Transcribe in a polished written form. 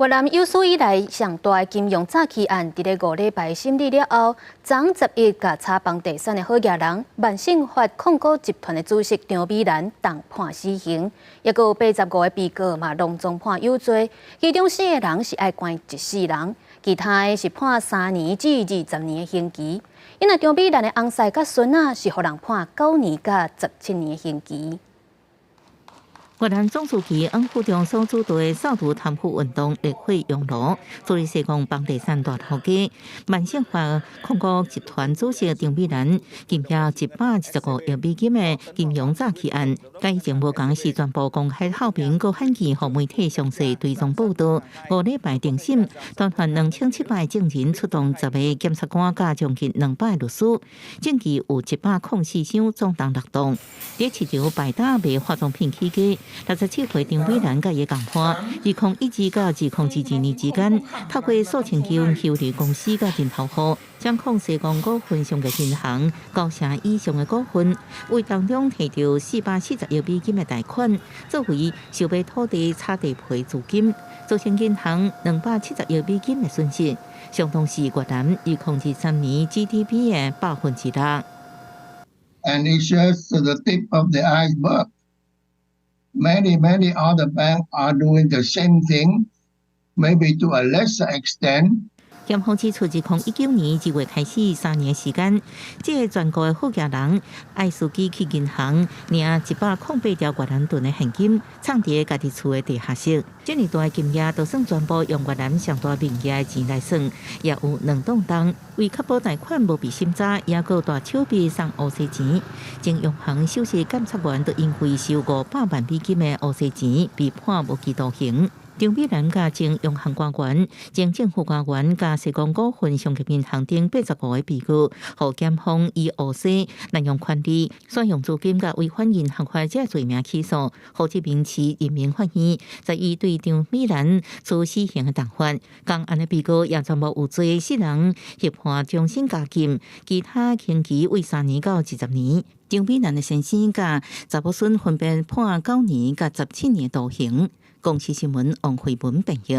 越南有史以来上大的金融诈欺案，伫咧5礼拜审理了后，昨11甲查房地产的好业人万盛发控股集团的主席张美兰当判死刑，也有85个被告嘛隆重判有罪，其中4个人是爱关一世人，其他的是判3年至20年的刑期。因为张美兰的翁婿甲孙仔是互人判9年甲17年的刑期。越南总书记翁富中所主导的扫毒贪腐运动烈火熔炉，处理西贡房地产大头家万盛发控股集团主席张美兰金额175亿美金的金融诈欺案，该前无共时全部公开透明，搁罕见互媒体详细追踪报道。5礼拜定审，团团2700证人出动10个检察官加将近200律师，证据有104箱总重6栋。伫市场摆搭卖化妆品起家。67岁张美兰甲伊共判，2012到2022年之间，透过数千间修理公司甲人头户，掌控西贡股份上嘅银行9成以上嘅股份，为当中摕到440亿美金嘅贷款，作为收买土地、炒地皮资金，造成银行270亿美金嘅损失，相当是越南2023年 GDP 嘅6%。And it shows the tip of the iceberg. Many other banks are doing the same thing, maybe to a lesser extent. 检方指出，自2019年1月开始3年时间，这个全国的好业人爱司机去银行领108条越南盾的现金，藏伫家己厝的地下室。这么大的金额，就算全部用越南上大名义的钱来算，也有2栋栋。为确保贷款无被审查，也有大手笔送乌西钱。前永恒首席检察员就因为收500万美金的乌西钱，被判无期徒刑。张美兰甲前永恒官员、前政府官员甲西贡股份上级银行等85个被告，互检方以乌西滥用权利、滥用资金甲违反银行法这罪名起诉，互这民事人民法院在伊对张美兰处死刑的弹劾。共案的被告也全部有罪，4人被判终身监禁，其他刑期为3年到20年。张美兰的先生甲查某孙分别判9年甲17年徒刑。公视新闻王慧文编译。